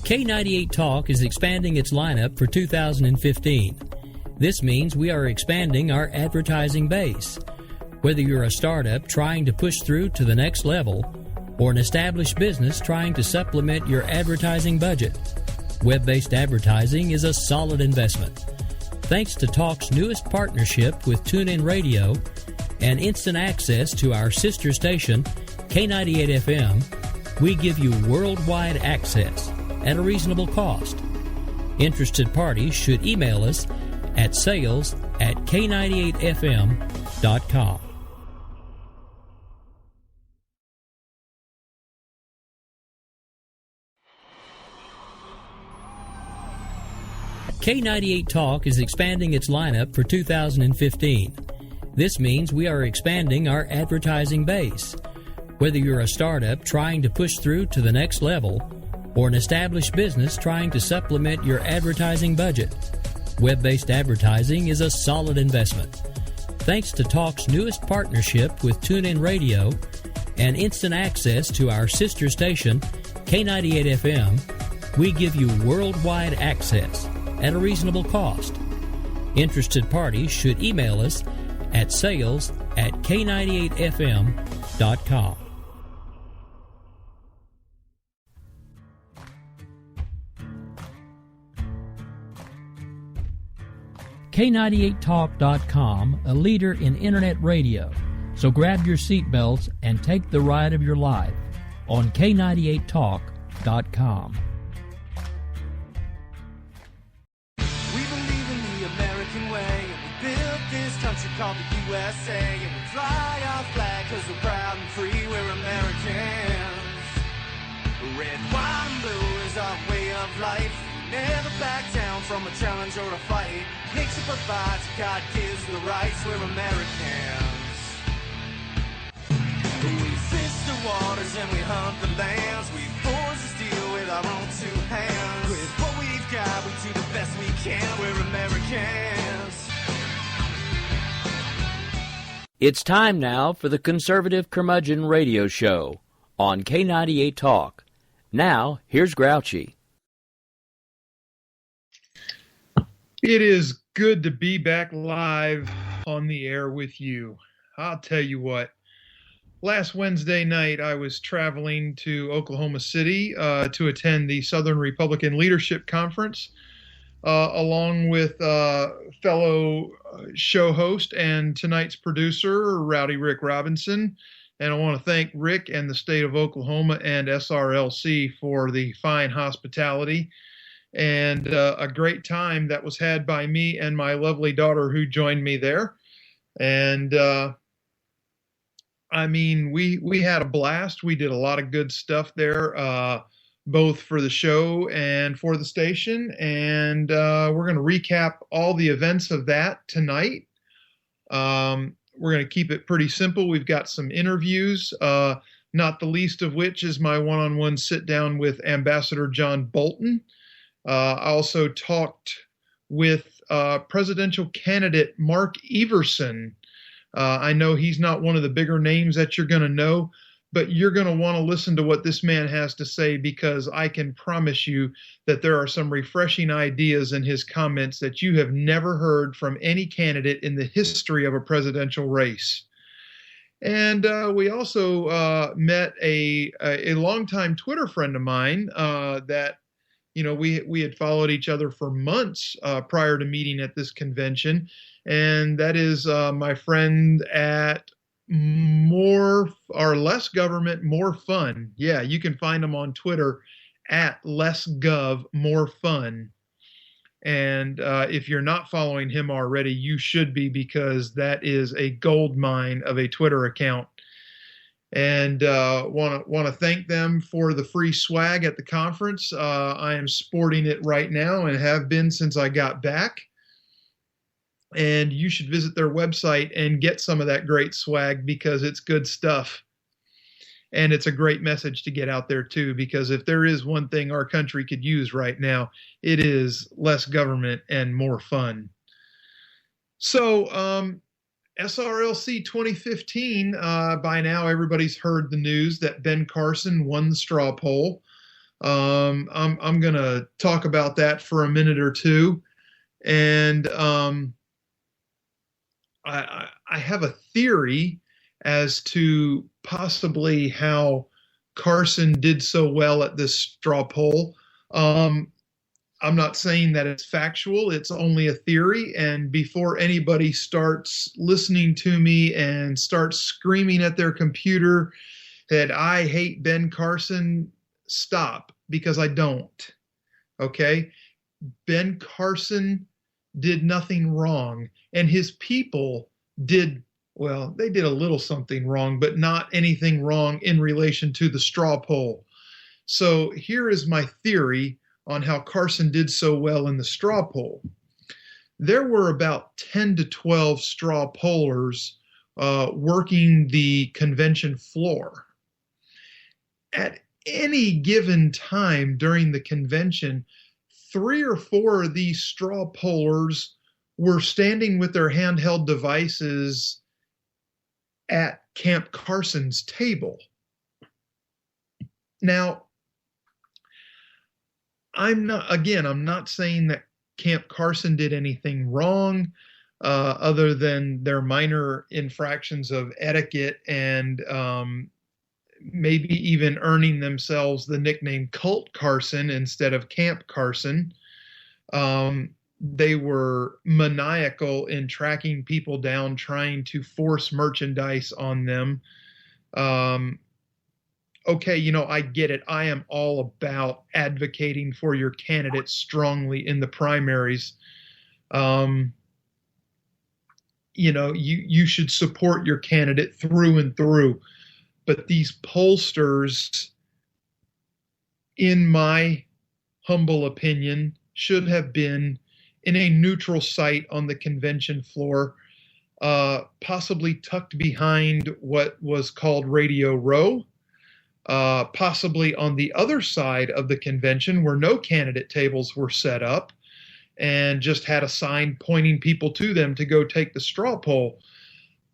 K98 Talk is expanding its lineup for 2015. This means we are expanding our advertising base. Whether you're a startup trying to push through to the next level or an established business trying to supplement your advertising budget, web-based advertising is a solid investment. Thanks to Talk's newest partnership with TuneIn Radio and instant access to our sister station, K98 FM, we give you worldwide access at a reasonable cost. Interested parties should email us at sales@k98fm.com. K98 Talk is expanding its lineup for 2015. This means we are expanding our advertising base. Whether you're a startup trying to push through to the next level or an established business trying to supplement your advertising budget, web-based advertising is a solid investment. Thanks to Talk's newest partnership with TuneIn Radio and instant access to our sister station, K98 FM, we give you worldwide access at a reasonable cost. Interested parties should email us at sales@k98fm.com. K98talk.com, a leader in internet radio. So grab your seatbelts and take the ride of your life on K98talk.com. We believe in the American way, and we built this country called the USA, and we fly our flag because we're proud and free, we're Americans. Red, white, and blue is our way of life. Never back down from a challenge or a fight. Nature provides, God gives the rights, we're Americans. We fish the waters and we hunt the lands. We forge the steel with our own two hands. With what we've got, we do the best we can, we're Americans. It's time now for the Conservative Curmudgeon Radio Show on K98 Talk. Now, here's Grouchy. It is good to be back live on the air with you. I'll tell you what, last Wednesday night I was traveling to Oklahoma City to attend the Southern Republican Leadership Conference along with fellow show host and tonight's producer, Rowdy Rick Robinson. And I want to thank Rick and the state of Oklahoma and SRLC for the fine hospitality and a great time that was had by me and my lovely daughter who joined me there. And I mean, we had a blast. We did a lot of good stuff there, both for the show and for the station. And we're going to recap all the events of that tonight. We're going to keep it pretty simple. We've got some interviews, not the least of which is my one-on-one sit down with Ambassador John Bolton. I also talked with presidential candidate Mark Everson. I know he's not one of the bigger names that you're going to know, but you're going to want to listen to what this man has to say, because I can promise you that there are some refreshing ideas in his comments that you have never heard from any candidate in the history of a presidential race. And we also met a longtime Twitter friend of mine that, you know, we had followed each other for months prior to meeting at this convention, and that is my friend at More or Less Government, More Fun. Yeah, you can find him on Twitter at LessGov More Fun. And if you're not following him already, you should be, because that is a gold mine of a Twitter account. And want to thank them for the free swag at the conference. I am sporting it right now and have been since I got back. And you should visit their website and get some of that great swag, because it's good stuff. And it's a great message to get out there too, because if there is one thing our country could use right now, it is less government and more fun. So, SRLC 2015, by now everybody's heard the news that Ben Carson won the straw poll. I'm going to talk about that for a minute or two. And I have a theory as to possibly how Carson did so well at this straw poll. I'm not saying that it's factual, it's only a theory. And before anybody starts listening to me and starts screaming at their computer that I hate Ben Carson, stop, because I don't. Okay? Ben Carson did nothing wrong, and his people did, well, they did a little something wrong, but not anything wrong in relation to the straw poll. So here is my theory on how Carson did so well in the straw poll. There were about 10 to 12 straw pollers working the convention floor. At any given time during the convention, 3 or 4 of these straw pollers were standing with their handheld devices at Camp Carson's table. Now, I'm not saying that Camp Carson did anything wrong other than their minor infractions of etiquette and maybe even earning themselves the nickname Cult Carson instead of Camp Carson. They were maniacal in tracking people down, trying to force merchandise on them. Okay, I get it. I am all about advocating for your candidate strongly in the primaries. You should support your candidate through and through. But these pollsters, in my humble opinion, should have been in a neutral site on the convention floor, possibly tucked behind what was called Radio Row, possibly on the other side of the convention where no candidate tables were set up, and just had a sign pointing people to them to go take the straw poll.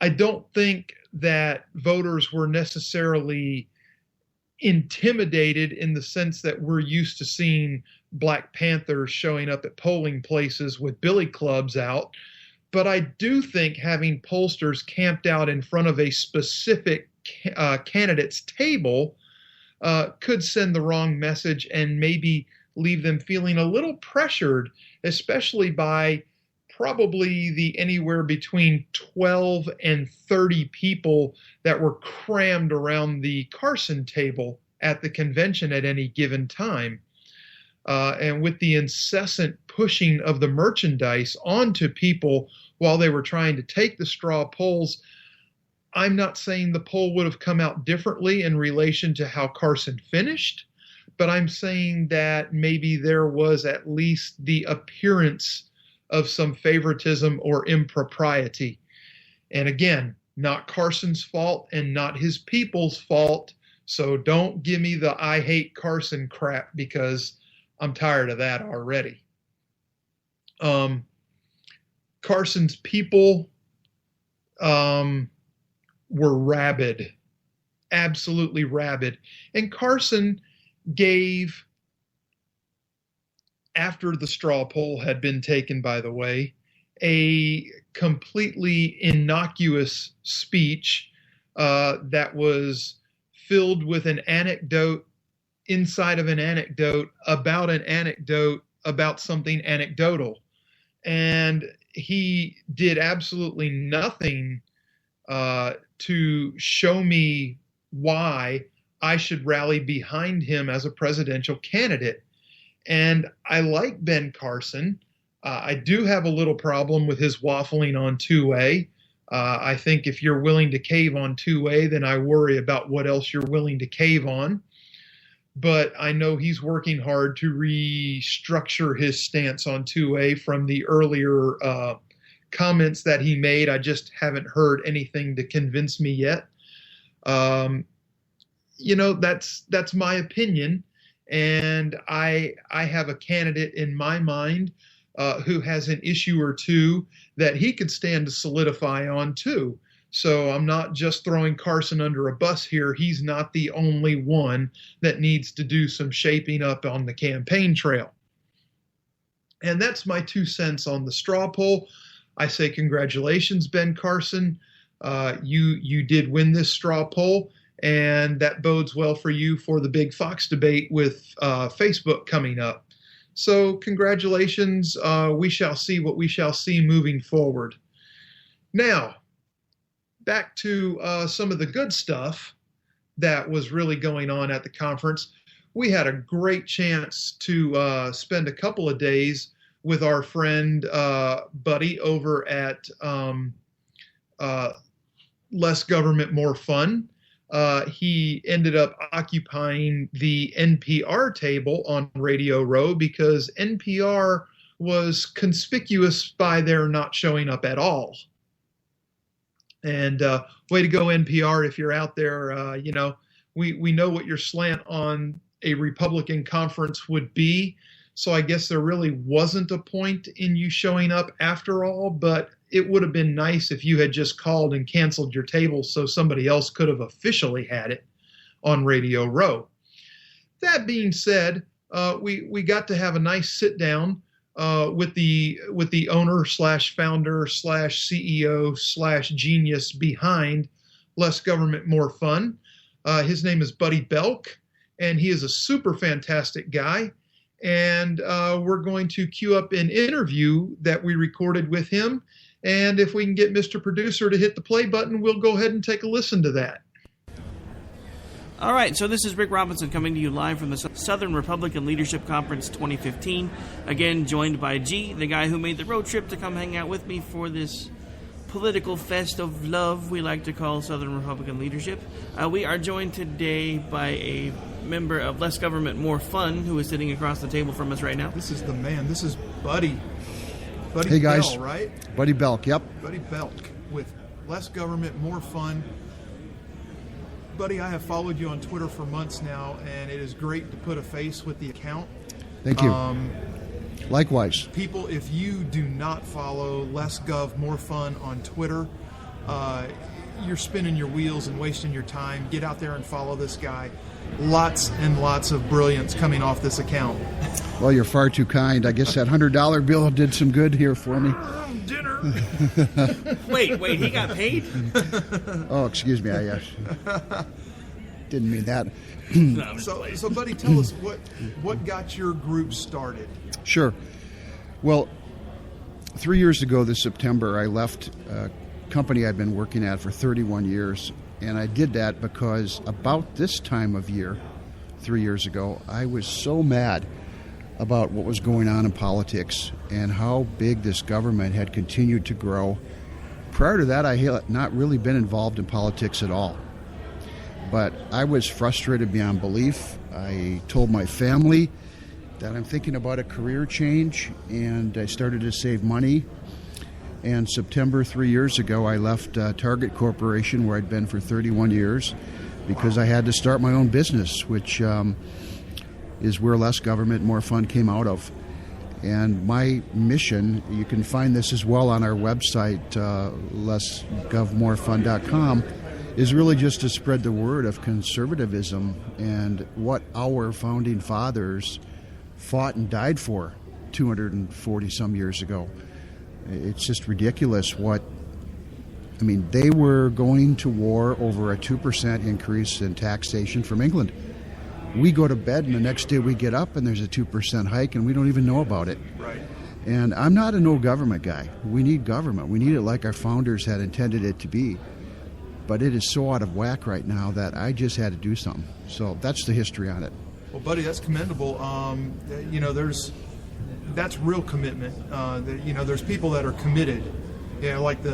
I don't think that voters were necessarily intimidated in the sense that we're used to seeing Black Panthers showing up at polling places with billy clubs out. But I do think having pollsters camped out in front of a specific candidate's table could send the wrong message and maybe leave them feeling a little pressured, especially by probably the anywhere between 12 and 30 people that were crammed around the Carson table at the convention at any given time. And with the incessant pushing of the merchandise onto people while they were trying to take the straw polls, I'm not saying the poll would have come out differently in relation to how Carson finished, but I'm saying that maybe there was at least the appearance of some favoritism or impropriety. And again, not Carson's fault and not his people's fault. So don't give me the I hate Carson crap, because I'm tired of that already. Carson's people were rabid, absolutely rabid. And Carson gave, after the straw poll had been taken, by the way, a completely innocuous speech that was filled with an anecdote inside of an anecdote about something anecdotal. And he did absolutely nothing to show me why I should rally behind him as a presidential candidate. And I like Ben Carson. I do have a little problem with his waffling on 2A. I think if you're willing to cave on 2A, then I worry about what else you're willing to cave on. But I know he's working hard to restructure his stance on 2A from the earlier comments that he made. I just haven't heard anything to convince me yet. That's my opinion. And I have a candidate in my mind who has an issue or two that he could stand to solidify on too. So I'm not just throwing Carson under a bus here. He's not the only one that needs to do some shaping up on the campaign trail. And that's my 2 cents on the straw poll. I say congratulations, Ben Carson. You did win this straw poll, and that bodes well for you for the big Fox debate with Facebook coming up. So congratulations. We shall see what we shall see moving forward. Now, back to some of the good stuff that was really going on at the conference. We had a great chance to spend a couple of days with our friend Buddy over at Less Government, More Fun. He ended up occupying the NPR table on Radio Row because NPR was conspicuous by their not showing up at all. And way to go, NPR, if you're out there. We know what your slant on a Republican conference would be. So I guess there really wasn't a point in you showing up after all, but it would have been nice if you had just called and canceled your table so somebody else could have officially had it on Radio Row. That being said, we got to have a nice sit down with the owner / founder / CEO / genius behind Less Government, More Fun. His name is Buddy Belk, and he is a super fantastic guy. And we're going to queue up an interview that we recorded with him. And if we can get Mr. Producer to hit the play button, we'll go ahead and take a listen to that. All right, so this is Rick Robinson coming to you live from the Southern Republican Leadership Conference 2015. Again, joined by G, the guy who made the road trip to come hang out with me for this political fest of love we like to call Southern Republican Leadership. We are joined today by a member of Less Government, More Fun, who is sitting across the table from us right now. This is the man. This is Buddy. Buddy Hey guys. Bell, right? Buddy Belk, yep. Buddy Belk with Less Government, More Fun. Buddy, I have followed you on Twitter for months now, and it is great to put a face with the account. Thank you. Likewise. People, if you do not follow Less Gov, More Fun on Twitter, you're spinning your wheels and wasting your time. Get out there and follow this guy. Lots and lots of brilliance coming off this account. Well, you're far too kind. I guess that $100 bill did some good here for me. Dinner. Wait, he got paid? Oh, excuse me. I didn't mean that. So, buddy, tell us what got your group started? Sure. Well, 3 years ago this September, I left a company I'd been working at for 31 years. And I did that because about this time of year, 3 years ago, I was so mad about what was going on in politics and how big this government had continued to grow. Prior to that, I had not really been involved in politics at all. But I was frustrated beyond belief. I told my family that I'm thinking about a career change, and I started to save money. And September 3 years ago, I left Target Corporation, where I'd been for 31 years, because I had to start my own business, which is where Less Government, More Fun came out of. And my mission, you can find this as well on our website, lessgovmorefun.com, is really just to spread the word of conservatism and what our founding fathers fought and died for 240-some years ago. It's just ridiculous they were going to war over a 2% increase in taxation from England. We go to bed and the next day we get up and there's a 2% hike and we don't even know about it. Right. And I'm not a no government guy. We need government. We need it like our founders had intended it to be. But it is so out of whack right now that I just had to do something. So that's the history on it. Well, buddy, that's commendable. That's real commitment. There's people that are committed. Like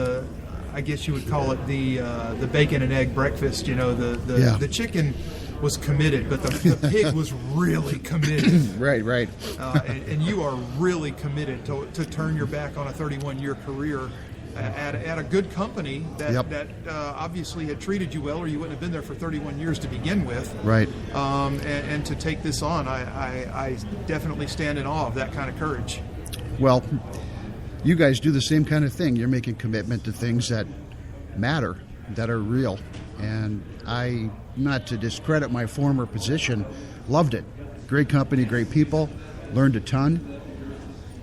I guess you would call it the bacon and egg breakfast. The chicken was committed, but the pig was really committed. Right. And you are really committed to turn your back on a 31-year career at a good company that obviously had treated you well, or you wouldn't have been there for 31 years to begin with. Right. And to take this on, I definitely stand in awe of that kind of courage. Well, you guys do the same kind of thing. You're making commitment to things that matter. that are real. And I, not to discredit my former position, loved it. Great company, great people, learned a ton,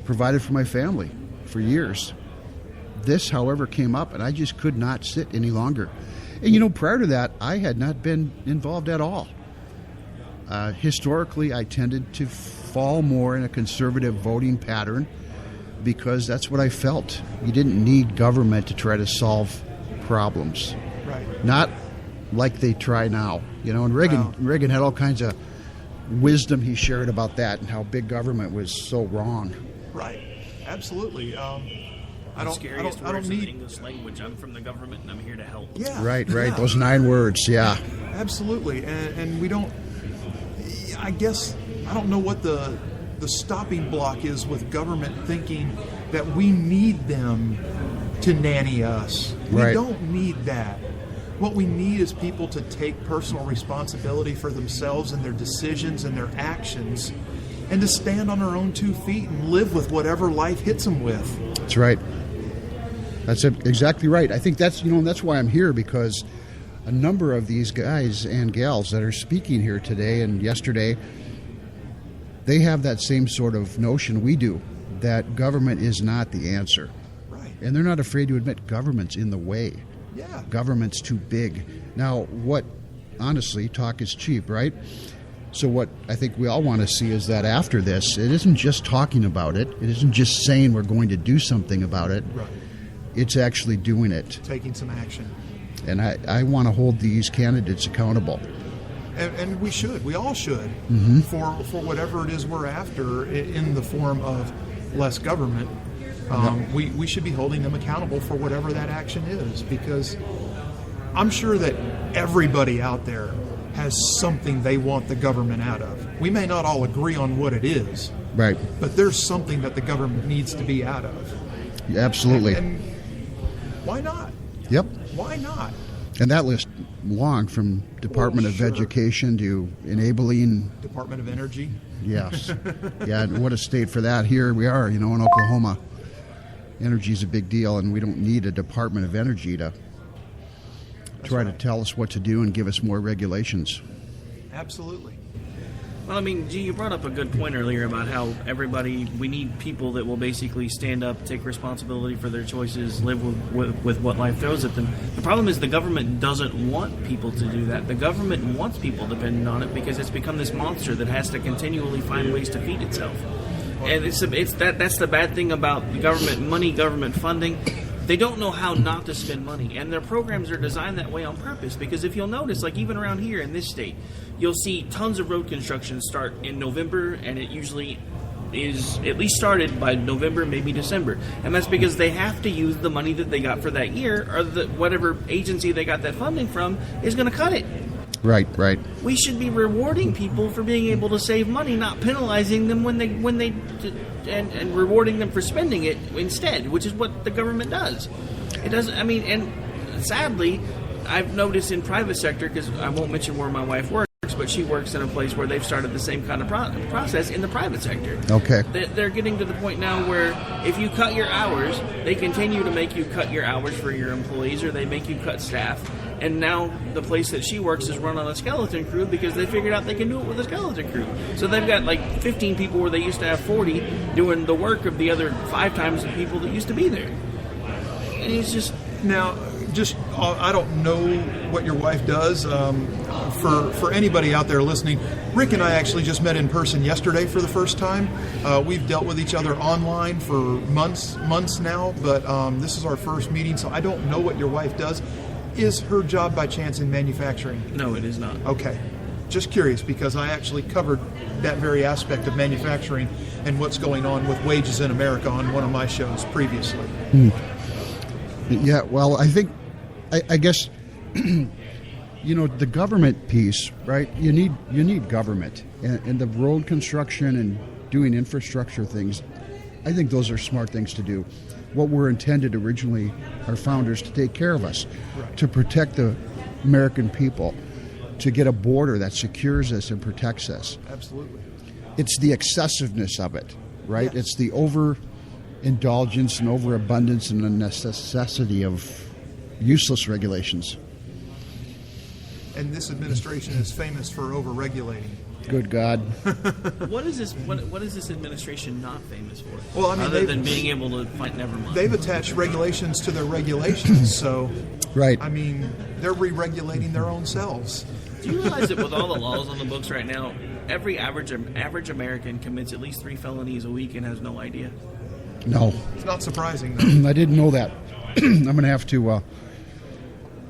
provided for my family for years. This, however, came up, and I just could not sit any longer. And, prior to that, I had not been involved at all. Historically, I tended to fall more in a conservative voting pattern because that's what I felt. You didn't need government to try to solve problems. Right. Not like they try now. And Reagan had all kinds of wisdom he shared about that and how big government was so wrong. Right. Absolutely. I don't need English language. I'm from the government and I'm here to help. Yeah. Right. Yeah. Those 9 words, yeah. Absolutely. And we don't, I guess, I don't know what the stopping block is with government thinking that we need them to nanny us. Right. We don't need that. What we need is people to take personal responsibility for themselves and their decisions and their actions, and to stand on their own 2 feet and live with whatever life hits them with. That's right. That's exactly right. I think that's why I'm here, because a number of these guys and gals that are speaking here today and yesterday, they have that same sort of notion we do, that government is not the answer. Right. And they're not afraid to admit government's in the way. Yeah. Government's too big. Now, honestly, talk is cheap, right? So what I think we all want to see is that after this, it isn't just talking about it. It isn't just saying we're going to do something about it. Right. It's actually doing it. Taking some action. And I want to hold these candidates accountable. And we should. We all should. Mm-hmm. For whatever it is we're after in the form of less government. We should be holding them accountable for whatever that action is, because I'm sure that everybody out there has something they want the government out of. We may not all agree on what it is, right? But there's something that the government needs to be out of. Yeah, absolutely. And why not? Yep. Why not? And that list long, from Department of Education to enabling. Department of Energy. Yes. Yeah, and what a state for that. Here we are, in Oklahoma. Energy is a big deal, and we don't need a Department of Energy to try to tell us what to do and give us more regulations. Absolutely. Well, G, you brought up a good point earlier about how we need people that will basically stand up, take responsibility for their choices, live with what life throws at them. The problem is the government doesn't want people to do that. The government wants people dependent on it because it's become this monster that has to continually find ways to feed itself. And that's the bad thing about the government money, government funding. They don't know how not to spend money, and their programs are designed that way on purpose, because if you'll notice, like even around here in this state, you'll see tons of road construction start in November, and it usually is at least started by November, maybe December. And that's because they have to use the money that they got for that year, or whatever agency they got that funding from is going to cut it. Right. We should be rewarding people for being able to save money, not penalizing them and rewarding them for spending it instead, which is what the government does. It doesn't. And sadly, I've noticed in private sector, because I won't mention where my wife works, but she works in a place where they've started the same kind of process in the private sector. Okay. They're getting to the point now where if you cut your hours, they continue to make you cut your hours for your employees, or they make you cut staff. And now the place that she works is run on a skeleton crew because they figured out they can do it with a skeleton crew. So they've got like 15 people where they used to have 40 doing the work of the other 5 times the people that used to be there. And it's just... Now, I don't know what your wife does. For anybody out there listening, Rick and I actually just met in person yesterday for the first time. We've dealt with each other online for months now, but this is our first meeting, so I don't know what your wife does. Is her job by chance in manufacturing? No, it is not. Okay. Just curious, because I actually covered that very aspect of manufacturing and what's going on with wages in America on one of my shows previously. Yeah, well, I guess, the government piece, right? You need government, and the road construction and doing infrastructure things. I think those are smart things to do. What were intended originally, our founders, to take care of us, right, to protect the American people, to get a border that secures us and protects us. Absolutely. It's the excessiveness of it, right? Yeah. It's the overindulgence and overabundance and the necessity of useless regulations. And this administration is famous for over-regulating. Good God. What is this? What is this administration not famous for? Well, I mean, other than being able to fight. Never mind. They've attached regulations to their regulations, so Right. I mean, they're re-regulating their own selves. Do you realize that with all the laws on the books right now, every average American commits at least 3 felonies a week and has no idea? No. It's not surprising, though. I didn't know that. I'm going to have to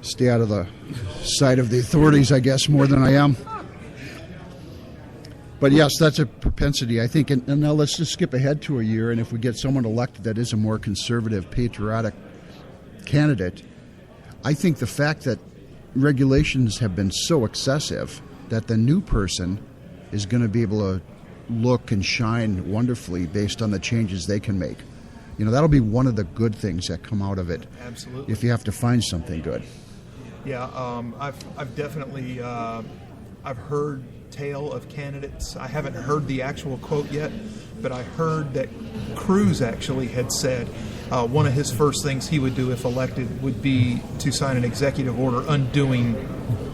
stay out of the sight of the authorities, I guess, more than I am. But yes, that's a propensity, I think. And now let's just skip ahead to a year, and if we get someone elected that is a more conservative, patriotic candidate, I think the fact that regulations have been so excessive that the new person is going to be able to look and shine wonderfully based on the changes they can make. You know, that'll be one of the good things that come out of it. Absolutely. If you have to find something good. Yeah, I've definitely I've heard tale of candidates. I haven't heard the actual quote yet, but I heard that Cruz actually had said one of his first things he would do if elected would be to sign an executive order undoing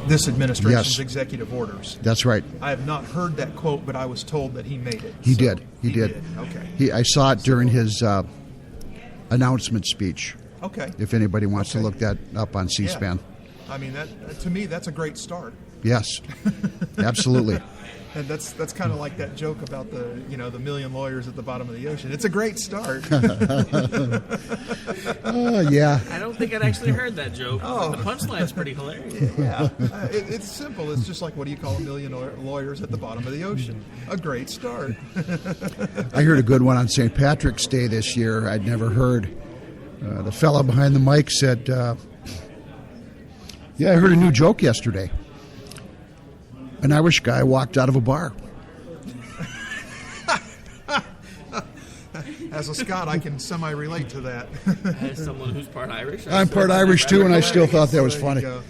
this administration's Yes. executive orders. That's right. I have not heard that quote, but I was told that he made it. He So, did. He did. Okay. I saw it during his announcement speech. Okay. If anybody wants to Okay. look that up on C-SPAN. I mean, that to me, that's a great start. Yes, absolutely. And that's kind of like that joke about the million lawyers at the bottom of the ocean. It's a great start. Yeah. I don't think I'd actually heard that joke. But the punchline's pretty hilarious. Yeah, it's simple. It's just like, what do you call a million lawyers at the bottom of the ocean? A great start. I heard a good one on St. Patrick's Day this year. I'd never heard. The fella behind the mic said, yeah, I heard a new joke yesterday. An Irish guy walked out of a bar. As a Scot, I can semi-relate to that. As someone who's part Irish, I'm part Irish too, and I still thought that was There you funny. go.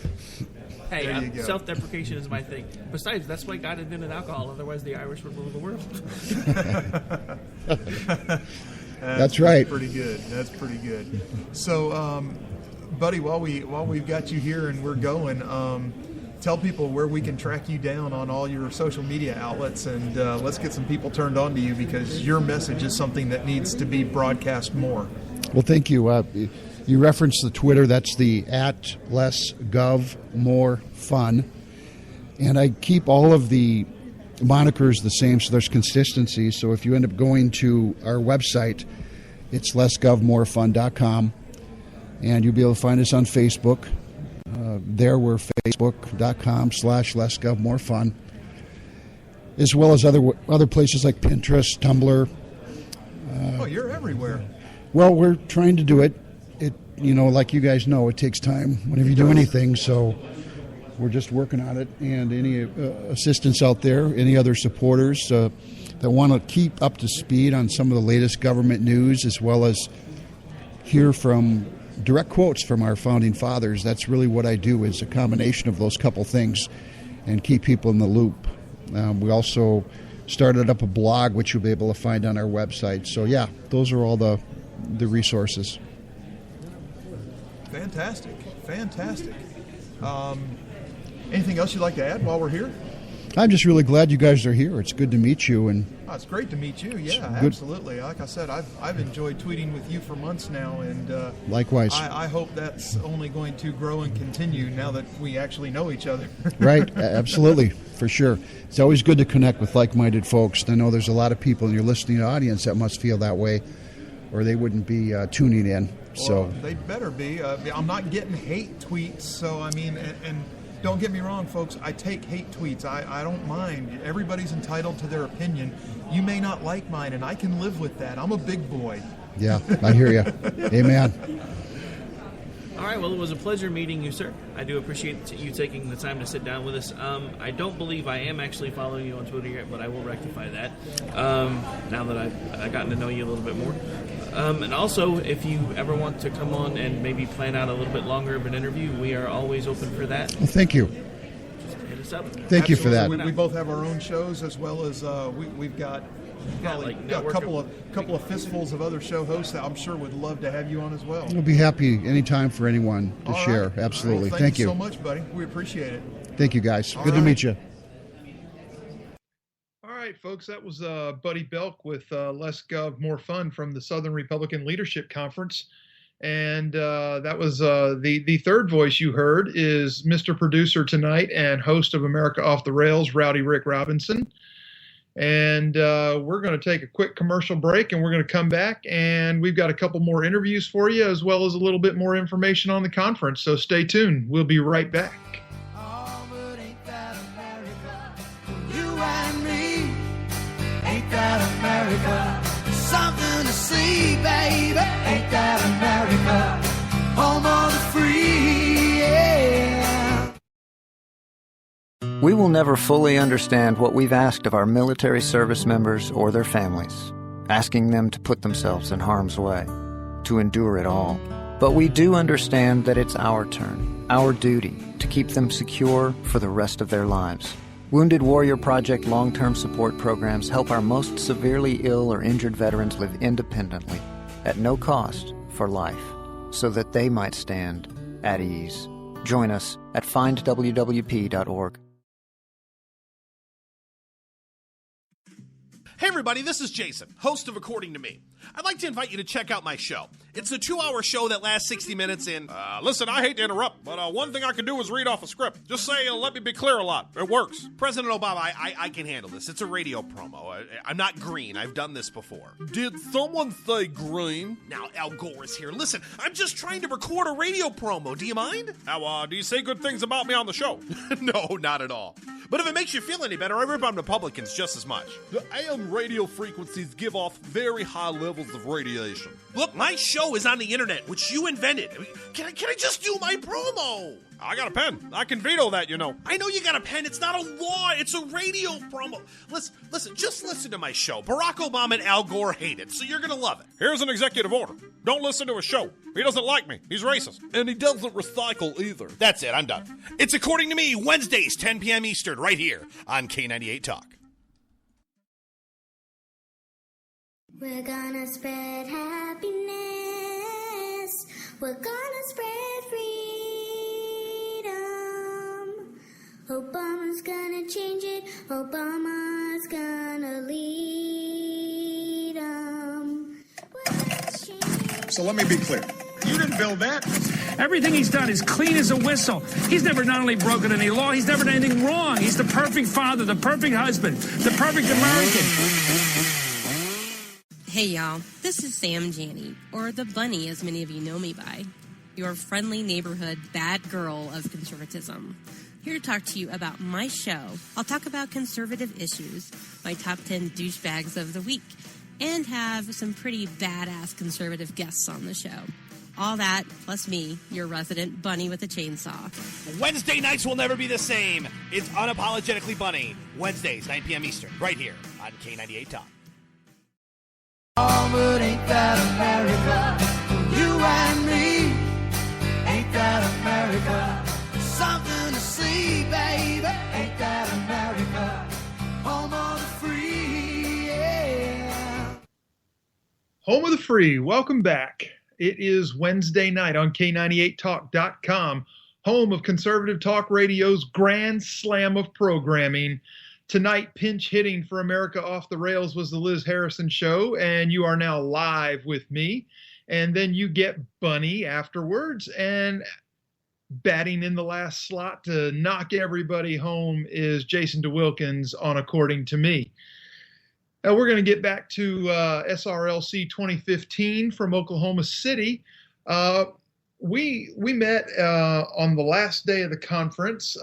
Hey, There you go. self-deprecation is my thing. Besides, that's why God invented alcohol. Otherwise, the Irish would rule the world. That's right. Pretty good. That's pretty good. So, buddy, while we've got you here and we're going, tell people where we can track you down on all your social media outlets, and let's get some people turned on to you, because your message is something that needs to be broadcast more. Well, thank you. You referenced the Twitter. That's the @LessGovMoreFun. And I keep all of the monikers the same, so there's consistency. So if you end up going to our website, it's lessgovmorefun.com, and you'll be able to find us on Facebook. There we're facebook.com/lessgovmorefun, as well as other places like Pinterest, Tumblr. Oh, you're everywhere. Well, we're trying to do it. Like you guys know, it takes time whenever you do anything, so we're just working on it. And any assistance out there, any other supporters that want to keep up to speed on some of the latest government news, as well as hear from direct quotes from our founding fathers. That's really what I do, is a combination of those couple things, and keep people in the loop. We also started up a blog, which you'll be able to find on our website. So yeah, those are all the resources. Fantastic. Anything else you'd like to add while we're here? I'm just really glad you guys are here. It's good to meet you. And Oh, it's great to meet you. Yeah, good. absolutely. Like I said, I've enjoyed tweeting with you for months now, and likewise. I hope that's only going to grow and continue now that we actually know each other. Right, absolutely, for sure. It's always good to connect with like-minded folks. I know there's a lot of people in your listening audience that must feel that way, or they wouldn't be tuning in. So Well, they better be. I'm not getting hate tweets, so I mean, and don't get me wrong, folks, I take hate tweets. I don't mind. Everybody's entitled to their opinion. You may not like mine, and I can live with that. I'm a big boy. yeah, I hear you. Amen. All right, well, it was a pleasure meeting you, sir. I do appreciate you taking the time to sit down with us. I don't believe I am actually following you on Twitter yet, but I will rectify that now that I've gotten to know you a little bit more. And also, if you ever want to come on and maybe plan out a little bit longer of an interview, we are always open for that. Well, thank you. Just hit us up. Thank you for that. We both have our own shows, as well as we've got Probably got a couple of fistfuls of other show hosts that I'm sure would love to have you on as well. We'll be happy anytime for anyone to share. Right. Absolutely. Well, thank you so much, buddy. We appreciate it. Thank you, guys. Good to meet you. All right, folks, that was Buddy Belk with Less Gov, More Fun from the Southern Republican Leadership Conference. And that was the third voice you heard is Mr. Producer tonight and host of America Off the Rails, Rowdy Rick Robinson. And we're going to take a quick commercial break, and we're going to come back, and we've got a couple more interviews for you, as well as a little bit more information on the conference. So stay tuned. We'll be right back. Oh, but ain't that America? You and me, ain't that America? Something to see, baby. Ain't that America? Home of the free, yeah. We will never fully understand what we've asked of our military service members or their families, asking them to put themselves in harm's way, to endure it all. But we do understand that it's our turn, our duty, to keep them secure for the rest of their lives. Wounded Warrior Project long-term support programs help our most severely ill or injured veterans live independently, at no cost, for life, so that they might stand at ease. Join us at findwwp.org. Hey everybody, this is Jason, host of According to Me. I'd like to invite you to check out my show. It's a 2-hour show that lasts 60 minutes and... Listen, I hate to interrupt, but one thing I can do is read off a script. Just say, let me be clear a lot. It works. President Obama, I can handle this. It's a radio promo. I'm not green. I've done this before. Did someone say green? Now, Al Gore is here. Listen, I'm just trying to record a radio promo. Do you mind? Now, do you say good things about me on the show? No, not at all. But if it makes you feel any better, I rip on Republicans just as much. The AM radio frequencies give off very high levels of radiation. Look, my show is on the internet, which you invented. Can I just do my promo? I got a pen. I can veto that, you know. I know you got a pen. It's not a law. It's a radio promo. Listen, just listen to my show. Barack Obama and Al Gore hate it, so you're going to love it. Here's an executive order. Don't listen to his show. He doesn't like me. He's racist. And he doesn't recycle either. That's it. I'm done. It's According to Me, Wednesdays, 10 p.m. Eastern, right here on K98 Talk. We're gonna spread happiness. We're gonna spread freedom. Obama's gonna change it. Obama's gonna lead 'em. So let me be clear. You didn't build that. Everything he's done is clean as a whistle. He's never not only broken any law, he's never done anything wrong. He's the perfect father, the perfect husband, the perfect American. Hey y'all, this is Sam Janney, or the Bunny as many of you know me by, your friendly neighborhood bad girl of conservatism. Here to talk to you about my show. I'll talk about conservative issues, my top 10 douchebags of the week, and have some pretty badass conservative guests on the show. All that, plus me, your resident bunny with a chainsaw. Wednesday nights will never be the same. It's Unapologetically Bunny. Wednesdays, 9 p.m. Eastern, right here on K98 Talk. Oh, but ain't that America? You and me, ain't that America? Something to see, baby. Ain't that America? Home of the free, yeah. Home of the free. Welcome back. It is Wednesday night on K98Talk.com, home of Conservative Talk Radio's grand slam of programming. Tonight, pinch hitting for America Off the Rails was the Liz Harrison Show, and you are now live with me. And then you get Bunny afterwards, and batting in the last slot to knock everybody home is Jason DeWilkins on According to Me. Now we're going to get back to SRLC 2015 from Oklahoma City. We met on the last day of the conference.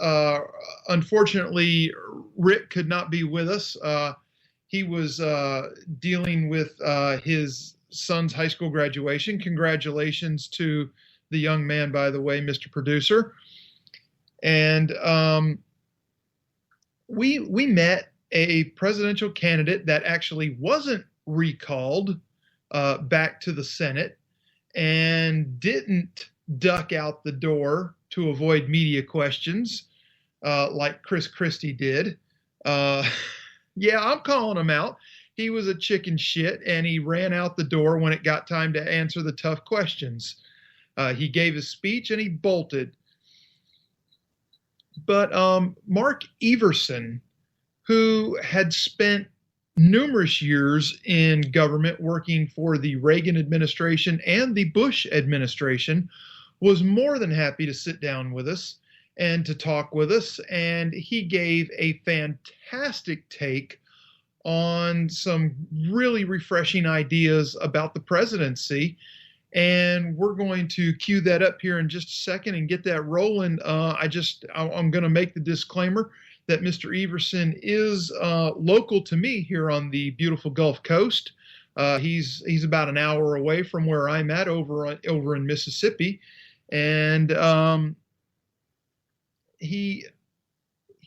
Unfortunately, Rick could not be with us. He was dealing with his son's high school graduation. Congratulations to the young man, by the way, Mr. Producer. And we met a presidential candidate that actually wasn't recalled back to the Senate and didn't duck out the door to avoid media questions like Chris Christie did. Yeah, I'm calling him out. he was a chicken shit, and he ran out the door when it got time to answer the tough questions. He gave his speech and he bolted. But Mark Everson, who had spent numerous years in government working for the Reagan administration and the Bush administration, was more than happy to sit down with us and to talk with us. And he gave a fantastic take on some really refreshing ideas about the presidency. And we're going to cue that up here in just a second and get that rolling. I'm going to make the disclaimer that Mr. Everson is local to me here on the beautiful Gulf Coast. He's about an hour away from where I'm at over in Mississippi, and he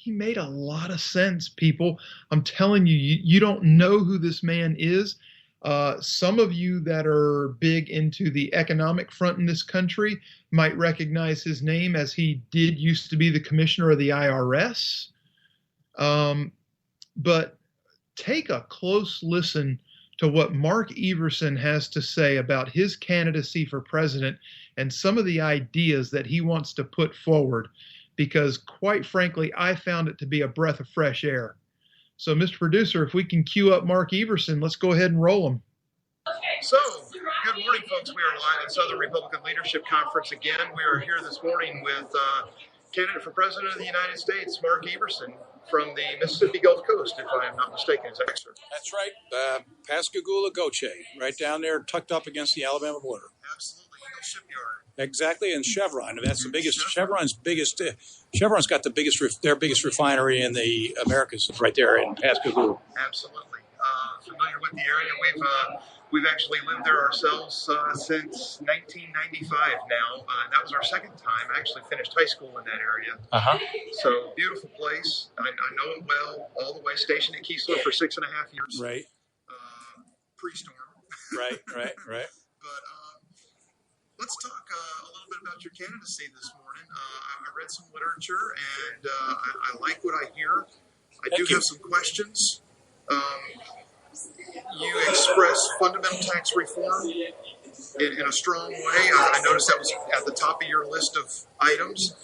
made a lot of sense, people. I'm telling you, you don't know who this man is. Some of you that are big into the economic front in this country might recognize his name, as he did used to be the commissioner of the IRS. But take a close listen to what Mark Everson has to say about his candidacy for president and some of the ideas that he wants to put forward, because quite frankly, I found it to be a breath of fresh air. So, Mr. Producer, if we can cue up Mark Everson, let's go ahead and roll him. So, good morning, folks. We are live at Southern Republican Leadership Conference again. We are here this morning with candidate for President of the United States, Mark Everson, from the Mississippi Gulf Coast, if I am not mistaken. Is that correct, sir? That's right. Pascagoula, Goche, right down there, tucked up against the Alabama border. Absolutely. Eagle Shipyard. Exactly, and Chevron. That's the biggest. Chevron's got their biggest refinery in the Americas, right there in Pascagoula. Absolutely. Familiar with the area. We've actually lived there ourselves since 1995 now. That was our second time. I actually finished high school in that area. So, beautiful place. I know it well, all the way. Stationed at Keesler for 6.5 years. Right. Pre-storm. Right. But let's talk a little bit about your candidacy this morning. I read some literature, and I like what I hear. I do have some questions. You express fundamental tax reform in a strong way. I noticed that was at the top of your list of items.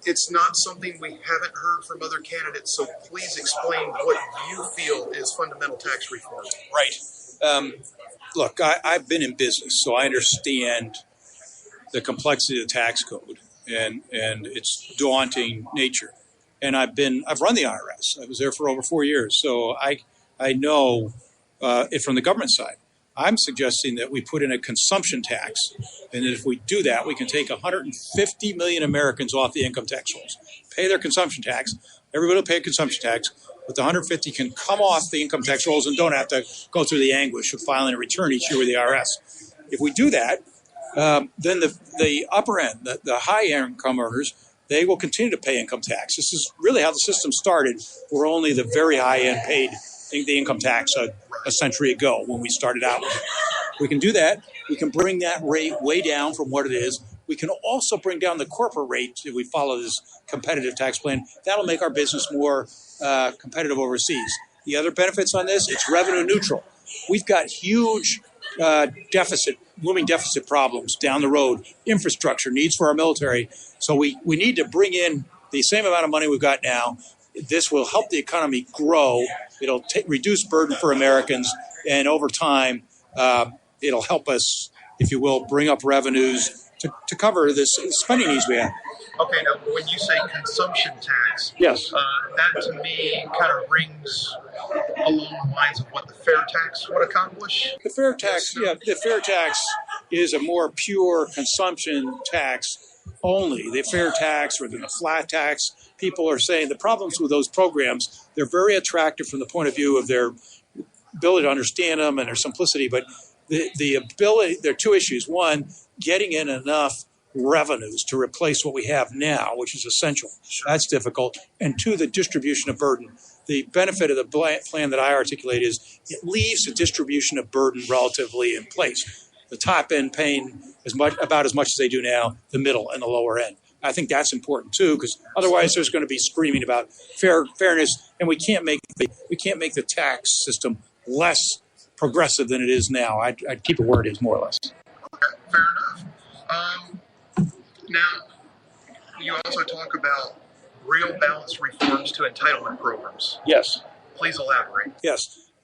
It's not something we haven't heard from other candidates, so please explain what you feel is fundamental tax reform. Right. Look, I've been in business, so I understand the complexity of the tax code and its daunting nature. And I've run the IRS. I was there for over 4 years, so I know it from the government side. I'm suggesting that we put in a consumption tax, and that if we do that, we can take 150 million Americans off the income tax rolls, pay their consumption tax. Everybody will pay a consumption tax, but the 150 can come off the income tax rolls and don't have to go through the anguish of filing a return each year with the IRS. If we do that, then the upper end, the high income earners, they will continue to pay income tax. This is really how the system started, where only the very high end paid the income tax a century ago when we started out with it. We can do that. We can bring that rate way down from what it is. We can also bring down the corporate rate if we follow this competitive tax plan. That'll make our business more competitive overseas. The other benefits on this, it's revenue neutral. We've got huge looming deficit problems down the road, infrastructure, needs for our military. So we need to bring in the same amount of money we've got now. This will help the economy grow. It'll reduce burden for Americans, and over time, it'll help us, if you will, bring up revenues to cover this spending needs we have. Okay, now when you say consumption tax, yes, that to me kind of rings along the lines of what the fair tax would accomplish. The fair tax is a more pure consumption tax only. The fair tax or the flat tax, people are saying the problems with those programs, they're very attractive from the point of view of their ability to understand them and their simplicity, but the ability, there are two issues. One, getting in enough revenues to replace what we have now, which is essential. That's difficult. And two, the distribution of burden. The benefit of the plan that I articulate is it leaves the distribution of burden relatively in place. The top end paying about as much as they do now, the middle and the lower end. I think that's important too, because otherwise there's going to be screaming about fairness, and we can't make the tax system less progressive than it is now. I'd keep it where it is, more or less. Okay, fair enough. Now, you also talk about real balanced reforms to entitlement programs. Yes. Please elaborate. Yes.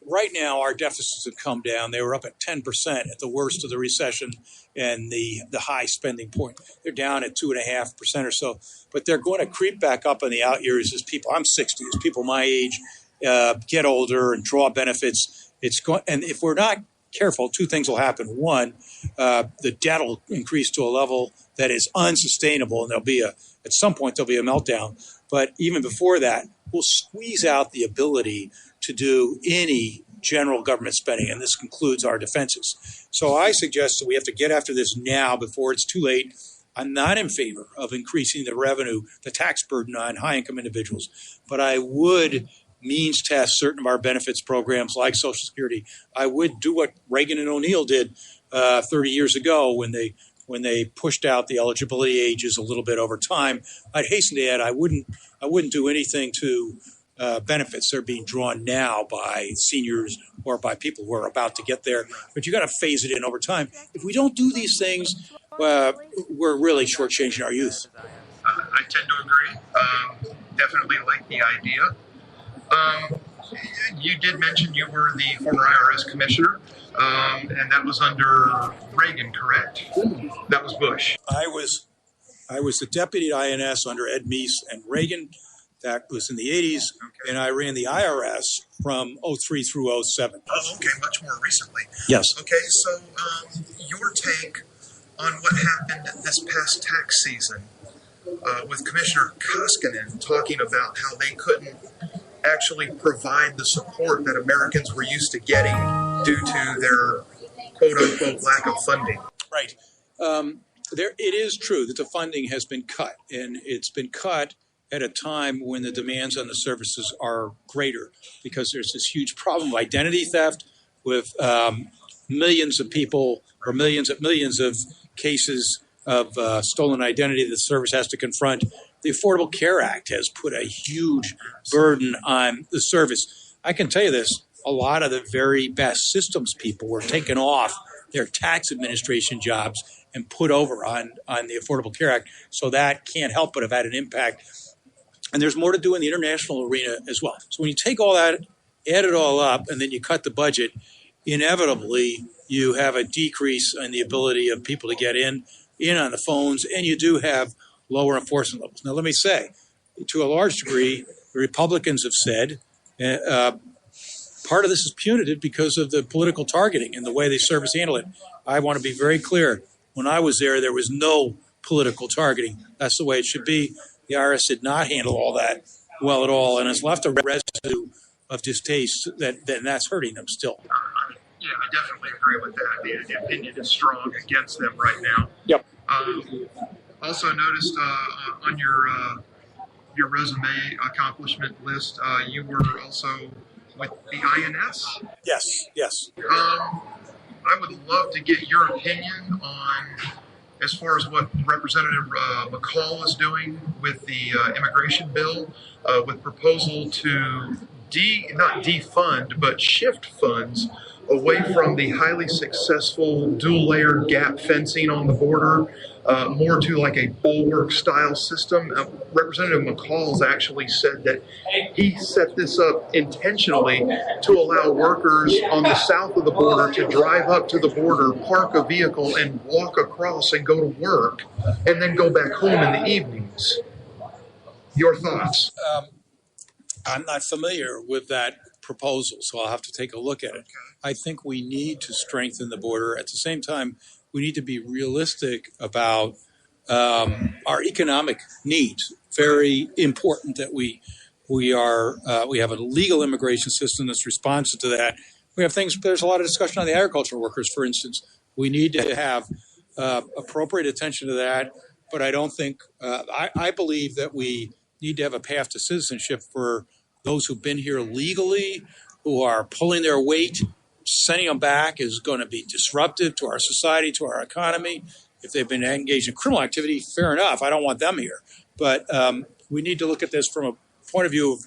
Right now, our deficits have come down. They were up at 10% at the worst of the recession and the high spending point. They're down at 2.5% or so, but they're going to creep back up in the out years as people, I'm 60, as people my age get older and draw benefits. And if we're not careful, two things will happen. One, the debt will increase to a level that is unsustainable, and at some point there'll be a meltdown. But even before that, we'll squeeze out the ability to do any general government spending, and this concludes our defenses. So I suggest that we have to get after this now before it's too late. I'm not in favor of increasing the revenue, the tax burden on high-income individuals, but I would means test certain of our benefits programs like Social Security. I would do what Reagan and O'Neill did 30 years ago when they pushed out the eligibility ages a little bit over time. I'd hasten to add I wouldn't do anything to benefits that are being drawn now by seniors or by people who are about to get there. But you got to phase it in over time. If we don't do these things, we're really shortchanging our youth. I tend to agree. Definitely like the idea. You did mention you were the former IRS commissioner, and that was under Reagan, correct? That was Bush. I was the deputy at INS under Ed Meese and Reagan. That was in the 80s, and I ran the IRS from 03 through 07. Oh, okay, much more recently. Yes. Okay, so your take on what happened this past tax season with Commissioner Koskinen talking about how they couldn't actually provide the support that Americans were used to getting due to their quote-unquote lack of funding. Right. It is true that the funding has been cut, and it's been cut at a time when the demands on the services are greater because there's this huge problem of identity theft with millions of people or millions of cases of stolen identity that the service has to confront. The Affordable Care Act has put a huge burden on the service. I can tell you this, a lot of the very best systems people were taken off their tax administration jobs and put over on the Affordable Care Act. So that can't help but have had an impact. And there's more to do in the international arena as well. So when you take all that, add it all up, and then you cut the budget, inevitably you have a decrease in the ability of people to get in on the phones, and you do have lower enforcement levels. Now, let me say, to a large degree, the Republicans have said part of this is punitive because of the political targeting and the way the service handle it. I want to be very clear. When I was there was no political targeting. That's the way it should be. The IRS did not handle all that well at all, and has left a residue of distaste that's hurting them still. Yeah, I definitely agree with that. The opinion is strong against them right now. Yep. Also noticed on your resume accomplishment list, you were also with the INS. Yes. I would love to get your opinion on, as far as what Representative McCall is doing with the immigration bill, with proposal to not defund, but shift funds away from the highly successful dual-layered gap fencing on the border, more to like a bulwark-style system. Representative McCall's actually said that he set this up intentionally to allow workers on the south of the border to drive up to the border, park a vehicle, and walk across and go to work, and then go back home in the evenings. Your thoughts? I'm not familiar with that proposal, so I'll have to take a look at it. Okay. I think we need to strengthen the border. At the same time, we need to be realistic about our economic needs. Very important that we have a legal immigration system that's responsive to that. We have things. There's a lot of discussion on the agricultural workers, for instance. We need to have appropriate attention to that. But I don't think I believe that we need to have a path to citizenship for those who've been here legally, who are pulling their weight. Sending them back is going to be disruptive to our society, to our economy. If they've been engaged in criminal activity, fair enough. I don't want them here. But we need to look at this from a point of view of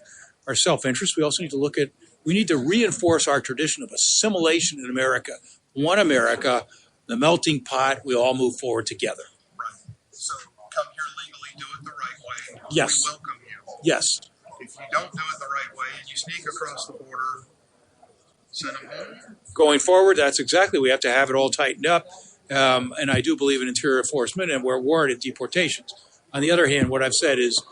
our self-interest. We also need to look at We need to reinforce our tradition of assimilation in America. One America, the melting pot, we all move forward together. Right. So come here legally, do it the right way. Yes. We welcome you. Yes. If you don't do it the right way and you sneak across the border, send them home. Going forward, that's exactly, we have to have it all tightened up. And I do believe in interior enforcement and where warranted deportations. On the other hand, what I've said is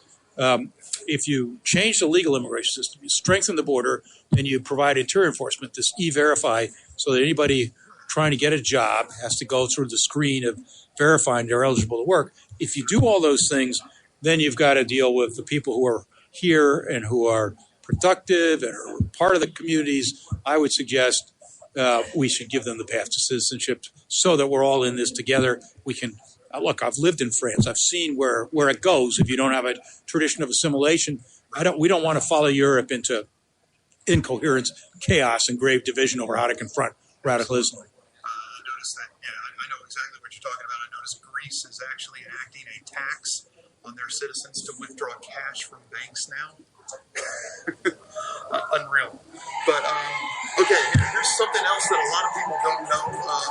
if you change the legal immigration system, you strengthen the border, and you provide interior enforcement, this E-Verify, so that anybody trying to get a job has to go through the screen of verifying they're eligible to work. If you do all those things, then you've got to deal with the people who are here and who are productive and are part of the communities. I would suggest we should give them the path to citizenship so that we're all in this together. We can look. I've lived in France. I've seen where it goes if you don't have a tradition of assimilation. We don't want to follow Europe into incoherence, chaos, and grave division over how to confront radicalism. I noticed that. Yeah, I know exactly what you're talking about. I noticed Greece is actually enacting a tax on their citizens to withdraw cash from banks now. Unreal. But okay, here's something else that a lot of people don't know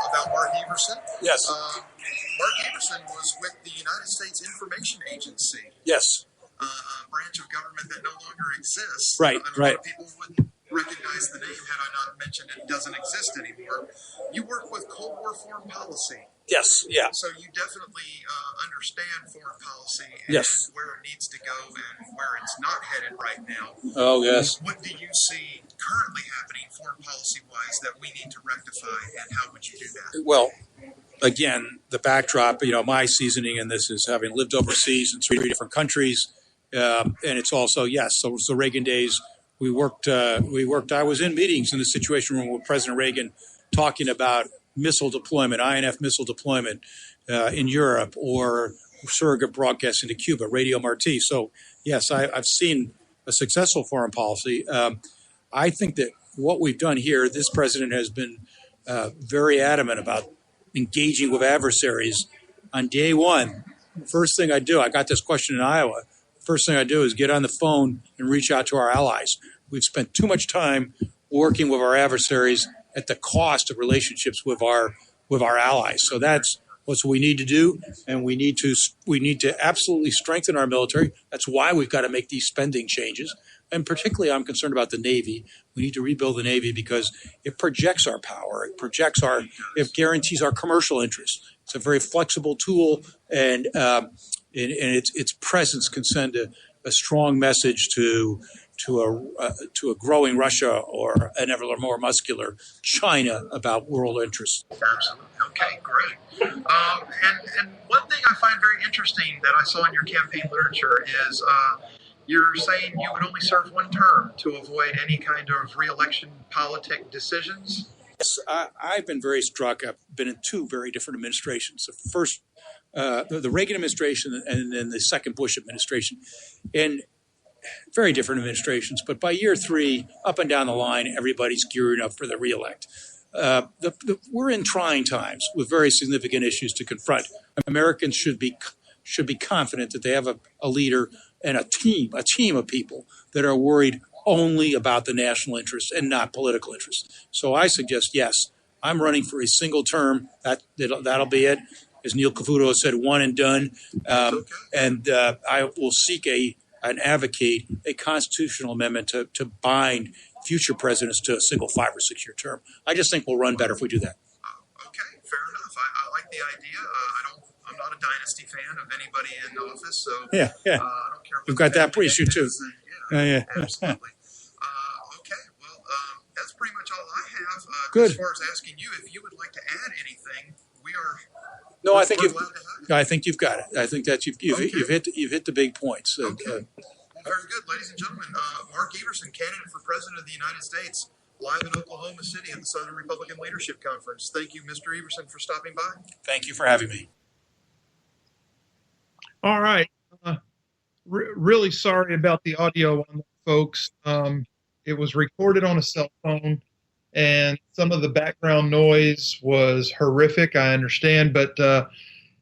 about Mark Everson. Yes. Mark Everson was with the United States Information Agency. Yes. A branch of government that no longer exists. Right. And a Right. lot of people wouldn't recognize the name had I not mentioned it doesn't exist anymore. You work with Cold War foreign policy. Yes. Yeah. So you definitely understand foreign policy and Yes. where it needs to go and where it's not headed right now. Oh, yes. What do you see currently happening foreign policy-wise that we need to rectify, and how would you do that? Well, again, the backdrop, my seasoning in this is having lived overseas in 3 different countries. And it's also, yes, so it was the Reagan days. We worked, I was in meetings in the Situation Room with President Reagan talking about missile deployment, INF missile deployment in Europe, or surrogate broadcasting to Cuba, Radio Marti. So, yes, I've seen a successful foreign policy. I think that what we've done here, this president has been very adamant about engaging with adversaries. On day one, first thing I do, I got this question in Iowa, first thing I do is get on the phone and reach out to our allies. We've spent too much time working with our adversaries at the cost of relationships with our allies. So that's what we need to do, and we need to absolutely strengthen our military. That's why we've got to make these spending changes. And particularly, I'm concerned about the Navy. We need to rebuild the Navy because it projects our power. It guarantees our commercial interests. It's a very flexible tool, and its presence can send a strong message to a growing Russia or an ever more muscular China about world interests. Absolutely. Okay, great. And one thing I find very interesting that I saw in your campaign literature is you're saying you would only serve one term to avoid any kind of re-election politic decisions. Yes, I've been very struck. I've been in 2 very different administrations. The first, the Reagan administration, and then the second Bush administration. And very different administrations, but by year 3, up and down the line, everybody's gearing up for the reelect. We're in trying times with very significant issues to confront. Americans should be confident that they have a leader and a team of people that are worried only about the national interest and not political interest. So I suggest, yes, I'm running for a single term. That'll be it. As Neil Cavuto said, one and done. And I will seek and advocate a constitutional amendment to bind future presidents to a single 5 or 6 year term. I just think we'll run better if we do that. Okay, fair enough. I like the idea. I'm not a dynasty fan of anybody in office, so yeah. I don't care. You've got that issue too. Yeah, absolutely. Okay, well, that's pretty much all I have. Good. As far as asking you if you would like to add anything, we are. No, I think you've got it. I think that you've hit the big points. Okay. Very good, ladies and gentlemen. Mark Everson, candidate for President of the United States, live in Oklahoma City at the Southern Republican Leadership Conference. Thank you, Mr. Everson, for stopping by. Thank you for having me. All right. Really sorry about the audio on that, folks. It was recorded on a cell phone, and some of the background noise was horrific, I understand, but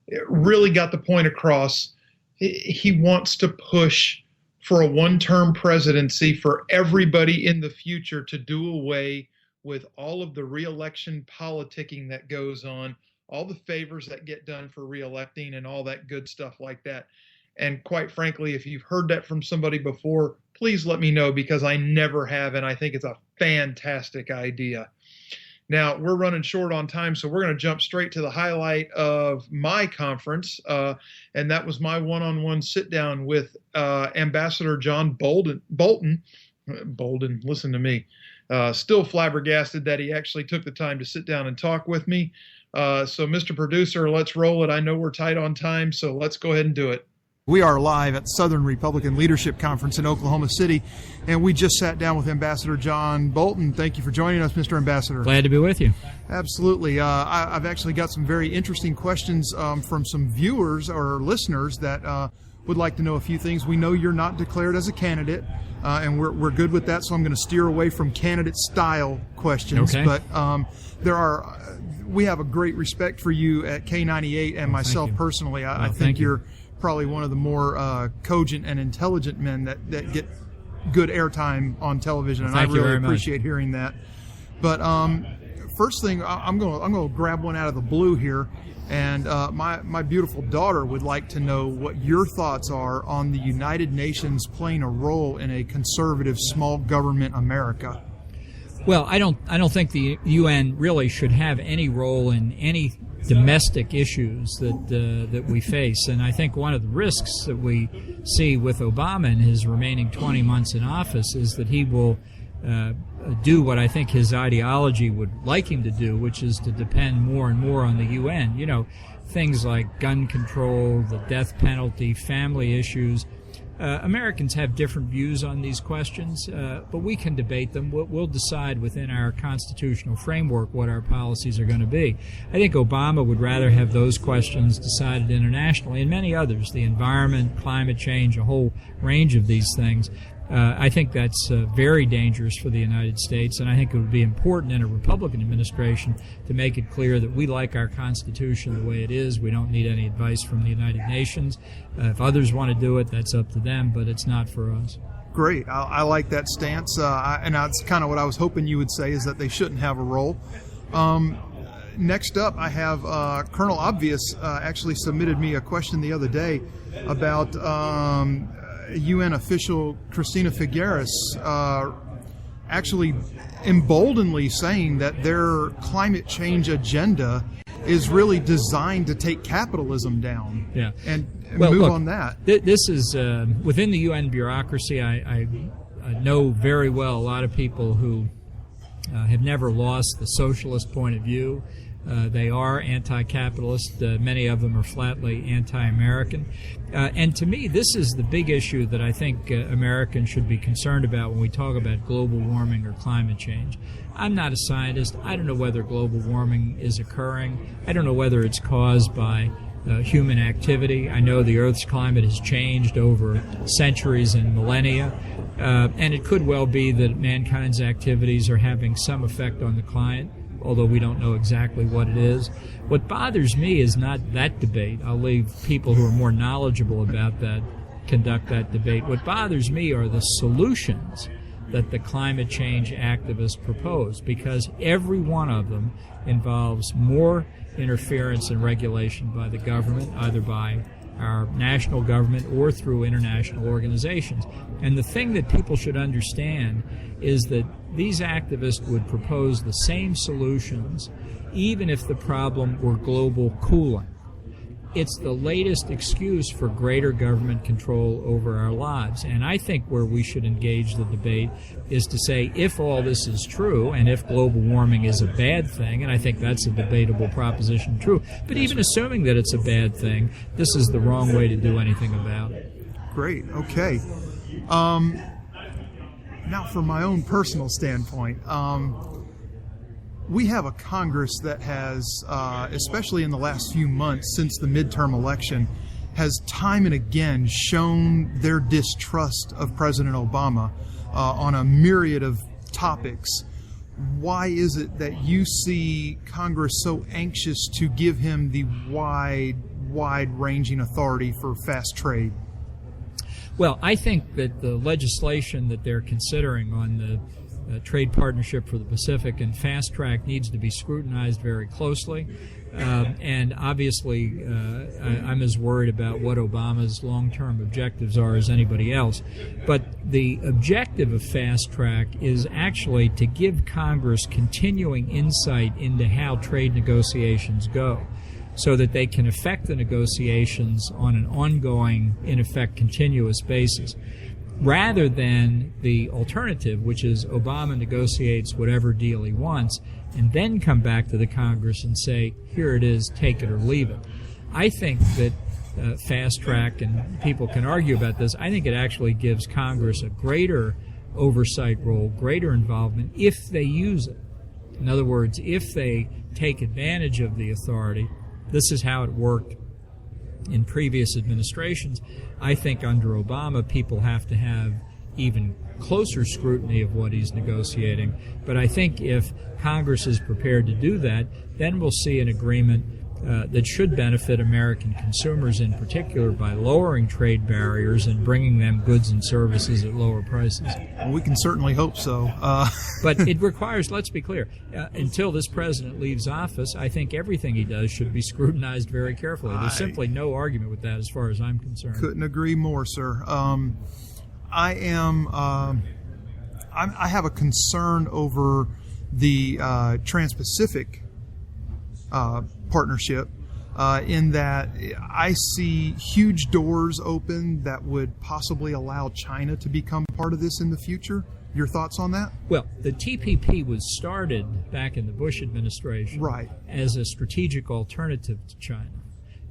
it really got the point across. He wants to push for a one-term presidency for everybody in the future to do away with all of the re-election politicking that goes on, all the favors that get done for re-electing and all that good stuff like that. And quite frankly, if you've heard that from somebody before, please let me know, because I never have, and I think it's a fantastic idea. Now, we're running short on time, so we're going to jump straight to the highlight of my conference, and that was my one-on-one sit-down with Ambassador John Bolton. Bolden, listen to me. Still flabbergasted that he actually took the time to sit down and talk with me. So, Mr. Producer, let's roll it. I know we're tight on time, so let's go ahead and do it. We are live at Southern Republican Leadership Conference in Oklahoma City, and we just sat down with Ambassador John Bolton. Thank you for joining us, Mr. Ambassador. Glad to be with you. Absolutely. I've actually got some very interesting questions from some viewers or listeners that would like to know a few things. We know you're not declared as a candidate, and we're good with that, so I'm going to steer away from candidate-style questions. Okay. But we have a great respect for you at K98 and myself personally. I think you're probably one of the more cogent and intelligent men that get good airtime on television, and I really appreciate hearing that. But first thing, I'm going to grab one out of the blue here, and my beautiful daughter would like to know what your thoughts are on the United Nations playing a role in a conservative small government America. Well, I don't think the UN really should have any role in any domestic issues that we face, and I think one of the risks that we see with Obama in his remaining 20 months in office is that he will do what I think his ideology would like him to do, which is to depend more and more on the UN. You know, things like gun control, the death penalty, family issues. Americans have different views on these questions, but we can debate them. We'll decide within our constitutional framework what our policies are going to be. I think Obama would rather have those questions decided internationally, and many others, the environment, climate change, a whole range of these things. I think that's very dangerous for the United States, and I think it would be important in a Republican administration to make it clear that we like our Constitution the way it is. We don't need any advice from the United Nations. If others want to do it, that's up to them, but it's not for us. Great. I like that stance, and that's kind of what I was hoping you would say, is that they shouldn't have a role. Next up, I have Colonel Obvious actually submitted me a question the other day about UN official Christina Figueres actually emboldeningly saying that their climate change agenda is really designed to take capitalism down. Yeah. And well, move look, on that. This is within the UN bureaucracy. I know very well a lot of people who have never lost the socialist point of view. They are anti-capitalist. Many of them are flatly anti-American. And to me, this is the big issue that I think Americans should be concerned about when we talk about global warming or climate change. I'm not a scientist. I don't know whether global warming is occurring. I don't know whether it's caused by human activity. I know the Earth's climate has changed over centuries and millennia. And it could well be that mankind's activities are having some effect on the climate, although we don't know exactly what it is. What bothers me is not that debate. I'll leave people who are more knowledgeable about that conduct that debate. What bothers me are the solutions that the climate change activists propose, because every one of them involves more interference and regulation by the government, either by our national government or through international organizations. And the thing that people should understand is that these activists would propose the same solutions even if the problem were global cooling. It's the latest excuse for greater government control over our lives. And I think where we should engage the debate is to say, if all this is true, and if global warming is a bad thing, and I think that's a debatable proposition, true, but even assuming that it's a bad thing, this is the wrong way to do anything about it. Great. Okay. Now, from my own personal standpoint, we have a Congress that has, especially in the last few months since the midterm election, has time and again shown their distrust of President Obama on a myriad of topics. Why is it that you see Congress so anxious to give him the wide-ranging authority for fast trade? Well, I think that the legislation that they're considering on the Trade Partnership for the Pacific and Fast Track needs to be scrutinized very closely. And obviously, I'm as worried about what Obama's long-term objectives are as anybody else. But the objective of Fast Track is actually to give Congress continuing insight into how trade negotiations go, so that they can affect the negotiations on an ongoing, in effect, continuous basis, rather than the alternative, which is Obama negotiates whatever deal he wants and then come back to the Congress and say, here it is, take it or leave it. I think that Fast Track, and people can argue about this, I think it actually gives Congress a greater oversight role, greater involvement, if they use it. In other words, if they take advantage of the authority. This is how it worked in previous administrations. I think under Obama, people have to have even closer scrutiny of what he's negotiating. But I think if Congress is prepared to do that, then we'll see an agreement that should benefit American consumers in particular by lowering trade barriers and bringing them goods and services at lower prices. Well, we can certainly hope so. But it requires, let's be clear, until this president leaves office, I think everything he does should be scrutinized very carefully. There's simply no argument with that as far as I'm concerned. Couldn't agree more, sir. I have a concern over the Trans-Pacific partnership in that I see huge doors open that would possibly allow China to become part of this in the future. Your thoughts on that? Well, the TPP was started back in the Bush administration as a strategic alternative to China.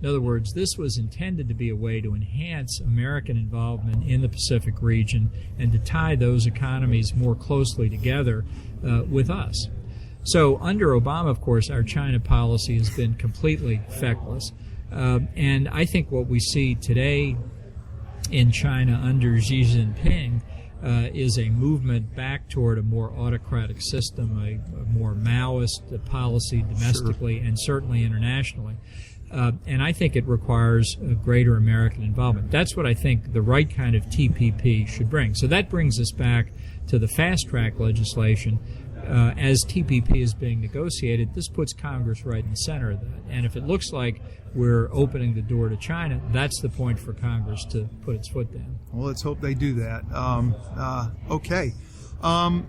In other words, this was intended to be a way to enhance American involvement in the Pacific region and to tie those economies more closely together with us. So under Obama, of course, our China policy has been completely feckless. And I think what we see today in China under Xi Jinping is a movement back toward a more autocratic system, a more Maoist policy domestically and certainly internationally. And I think it requires a greater American involvement. That's what I think the right kind of TPP should bring. So that brings us back to the Fast Track legislation. As TPP is being negotiated, this puts Congress right in the center of that. And if it looks like we're opening the door to China, that's the point for Congress to put its foot down. Well, let's hope they do that. Okay. I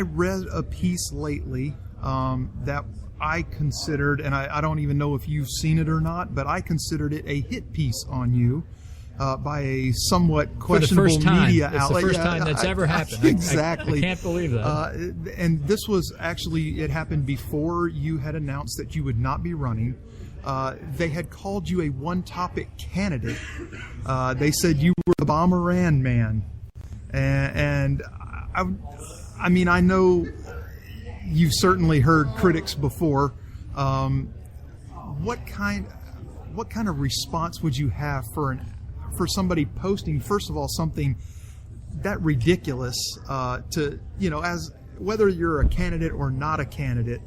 read a piece lately that I considered, and I don't even know if you've seen it or not, but I considered it a hit piece on you. By a somewhat questionable media outlet. It's the first time that's ever happened. Exactly. I can't believe that. And this was actually, it happened before you had announced that you would not be running. They had called you a one-topic candidate. They said you were the Bomberan man. And I mean, I know you've certainly heard critics before. What kind of response would you have for somebody posting, first of all, something that ridiculous to, as whether you're a candidate or not a candidate,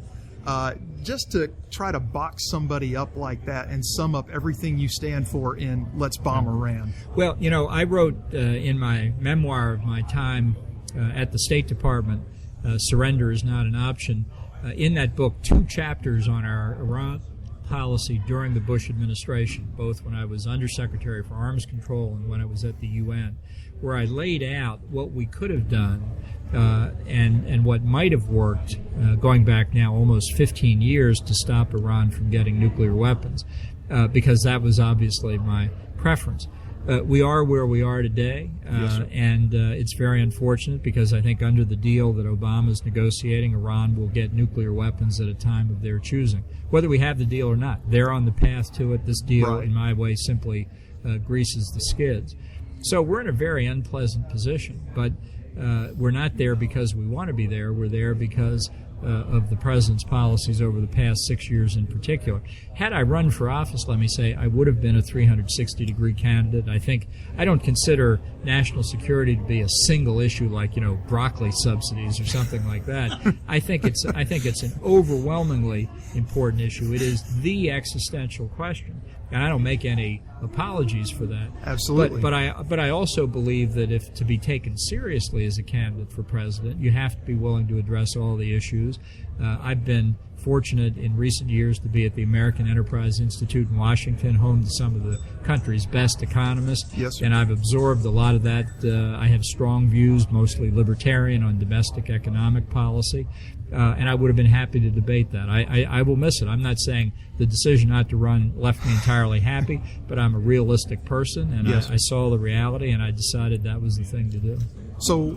just to try to box somebody up like that and sum up everything you stand for in Let's Bomb Iran? Well, I wrote in my memoir of my time at the State Department, Surrender is Not an Option, in that book, 2 chapters on our Iran policy during the Bush administration, both when I was Undersecretary for Arms Control and when I was at the UN, where I laid out what we could have done and what might have worked, going back now almost 15 years, to stop Iran from getting nuclear weapons, because that was obviously my preference. We are where we are today, and it's very unfortunate because I think under the deal that Obama is negotiating, Iran will get nuclear weapons at a time of their choosing. Whether we have the deal or not, they're on the path to it. This deal, in my way, simply greases the skids. So we're in a very unpleasant position. But We're not there because we want to be there. We're there because of the president's policies over the past 6 years in particular. Had I run for office, let me say, I would have been a 360-degree candidate. I don't consider national security to be a single issue like, broccoli subsidies or something like that. I think it's an overwhelmingly important issue. It is the existential question. And I don't make any apologies for that. Absolutely. But I also believe that if to be taken seriously as a candidate for president, you have to be willing to address all the issues. I've been fortunate in recent years to be at the American Enterprise Institute in Washington, home to some of the country's best economists. Yes, sir. And I've absorbed a lot of that. I have strong views, mostly libertarian, on domestic economic policy. And I would have been happy to debate that. I will miss it. I'm not saying the decision not to run left me entirely happy, but I'm a realistic person, and yes, I saw the reality, and I decided that was the thing to do. So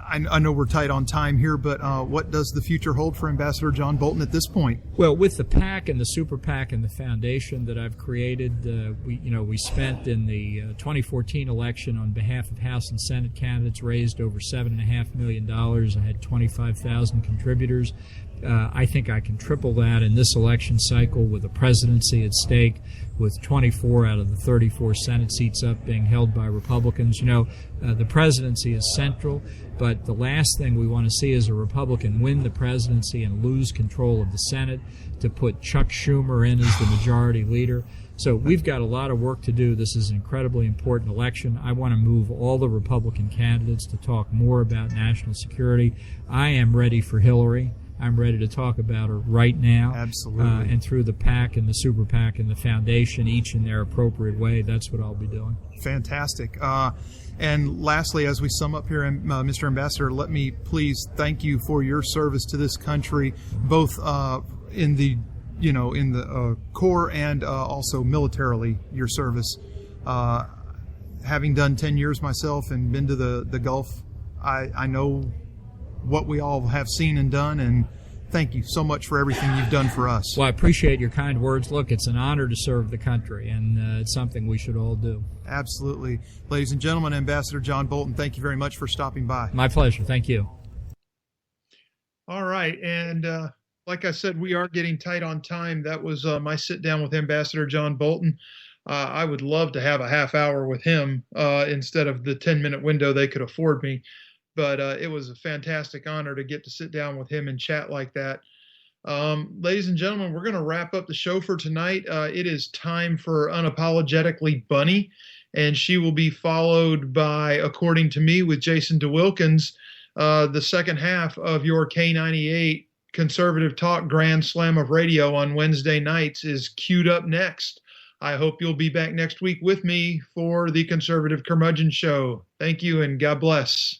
I know we're tight on time here, but what does the future hold for Ambassador John Bolton at this point? Well, with the PAC and the Super PAC and the foundation that I've created, we spent in the 2014 election on behalf of House and Senate candidates, raised over $7.5 million. I had 25,000 contributors. I think I can triple that in this election cycle with a presidency at stake, with 24 out of the 34 Senate seats up being held by Republicans. The presidency is central, but the last thing we want to see is a Republican win the presidency and lose control of the Senate to put Chuck Schumer in as the majority leader. So we've got a lot of work to do. This is an incredibly important election. I want to move all the Republican candidates to talk more about national security. I am ready for Hillary. I'm ready to talk about her right now. Absolutely. And through the PAC and the Super PAC and the foundation, each in their appropriate way, that's what I'll be doing. Fantastic. And lastly, as we sum up here, Mr. Ambassador, let me please thank you for your service to this country, both in the Corps and also militarily, your service. Having done 10 years myself and been to the Gulf, I know what we all have seen and done, and thank you so much for everything you've done for us. Well, I appreciate your kind words. Look, it's an honor to serve the country, and it's something we should all do. Absolutely. Ladies and gentlemen, Ambassador John Bolton, thank you very much for stopping by. My pleasure. Thank you. All right, and like I said, we are getting tight on time. That was my sit down with Ambassador John Bolton. I would love to have a half hour with him instead of the 10-minute window they could afford me. But it was a fantastic honor to get to sit down with him and chat like that. Ladies and gentlemen, we're going to wrap up the show for tonight. It is time for Unapologetically Bunny, and she will be followed by, according to me, with Jason DeWilkins. The second half of your K98 Conservative Talk Grand Slam of Radio on Wednesday nights is queued up next. I hope you'll be back next week with me for the Conservative Curmudgeon Show. Thank you, and God bless.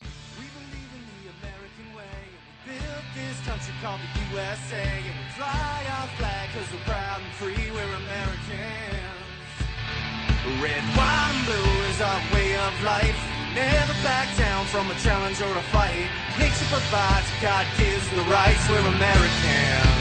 Country called the USA, and we fly our flag because we're proud and free, we're Americans. Red, white, and blue is our way of life. Never back down from a challenge or a fight. Nature provides, God gives the rights, we're Americans.